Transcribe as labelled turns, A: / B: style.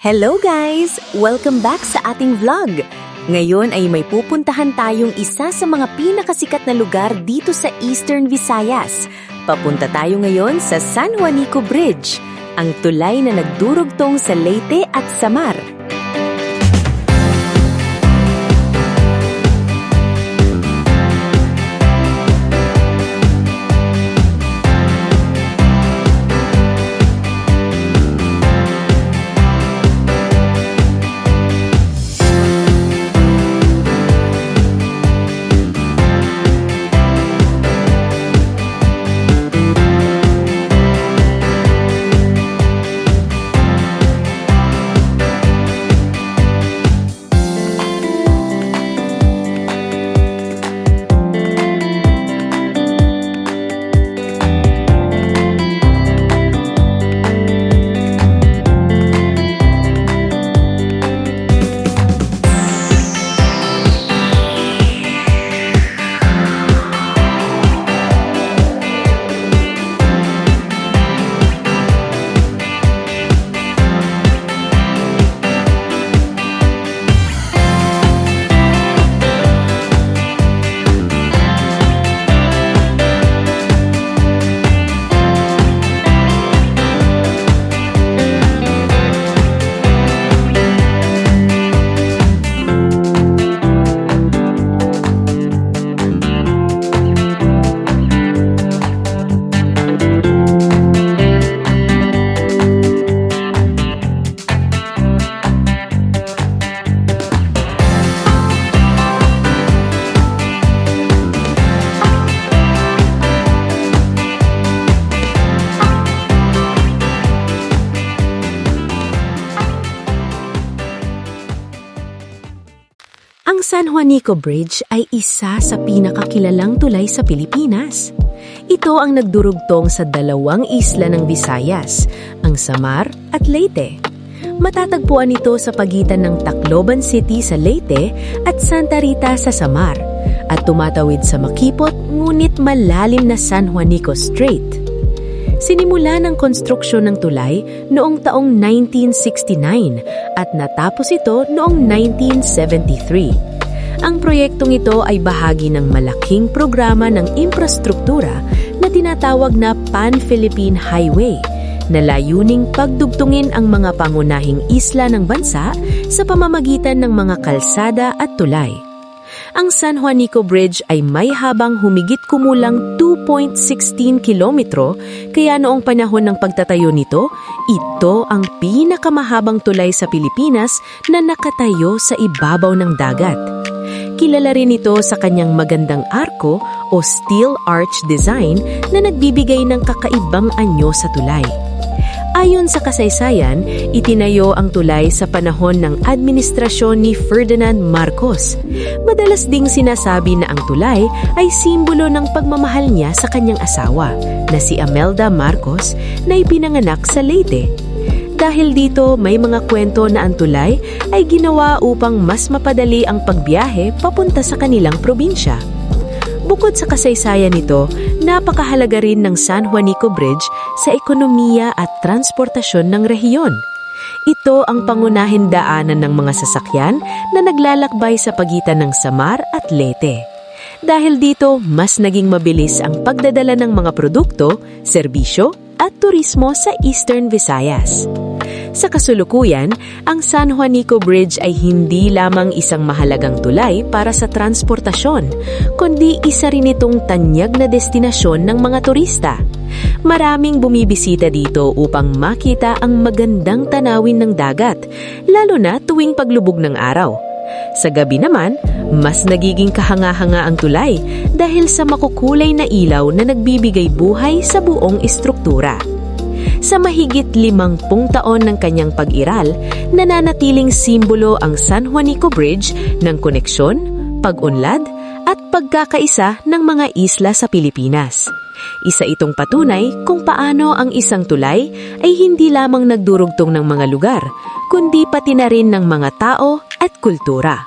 A: Hello guys! Welcome back sa ating vlog! Ngayon ay may pupuntahan tayong isa sa mga pinakasikat na lugar dito sa Eastern Visayas. Papunta tayo ngayon sa San Juanico Bridge, ang tulay na nagdurugtong sa Leyte at Samar. Ang San Juanico Bridge ay isa sa pinakakilalang tulay sa Pilipinas. Ito ang nagdurugtong sa dalawang isla ng Visayas, ang Samar at Leyte. Matatagpuan ito sa pagitan ng Tacloban City sa Leyte at Santa Rita sa Samar, at tumatawid sa makipot ngunit malalim na San Juanico Strait. Sinimula ng konstruksyon ng tulay noong taong 1969 at natapos ito noong 1973. Ang proyektong ito ay bahagi ng malaking programa ng infrastruktura na tinatawag na Pan-Philippine Highway, na layuning pagdugtungin ang mga pangunahing isla ng bansa sa pamamagitan ng mga kalsada at tulay. Ang San Juanico Bridge ay may habang humigit kumulang 2.16 kilometro, kaya noong panahon ng pagtatayo nito, ito ang pinakamahabang tulay sa Pilipinas na nakatayo sa ibabaw ng dagat. Kilala rin ito sa kanyang magandang arko o steel arch design na nagbibigay ng kakaibang anyo sa tulay. Ayon sa kasaysayan, itinayo ang tulay sa panahon ng administrasyon ni Ferdinand Marcos. Madalas ding sinasabi na ang tulay ay simbolo ng pagmamahal niya sa kanyang asawa, na si Imelda Marcos, na ipinanganak sa Leyte. Dahil dito, may mga kwento na ang tulay ay ginawa upang mas mapadali ang pagbiyahe papunta sa kanilang probinsya. Bukod sa kasaysayan nito, napakahalaga rin ng San Juanico Bridge sa ekonomiya at transportasyon ng rehiyon. Ito ang pangunahing daanan ng mga sasakyan na naglalakbay sa pagitan ng Samar at Leyte. Dahil dito, mas naging mabilis ang pagdadala ng mga produkto, serbisyo at turismo sa Eastern Visayas. Sa kasulukuyan, ang San Juanico Bridge ay hindi lamang isang mahalagang tulay para sa transportasyon, kundi isa rin itong tanyag na destinasyon ng mga turista. Maraming bumibisita dito upang makita ang magandang tanawin ng dagat, lalo na tuwing paglubog ng araw. Sa gabi naman, mas nagiging kahanga-hanga ang tulay dahil sa makukulay na ilaw na nagbibigay buhay sa buong istruktura. Sa mahigit 50 taon ng kanyang pag-iral, nananatiling simbolo ang San Juanico Bridge ng koneksyon, pag-unlad at pagkakaisa ng mga isla sa Pilipinas. Isa itong patunay kung paano ang isang tulay ay hindi lamang nagdurugtong ng mga lugar, kundi pati na rin ng mga tao at kultura.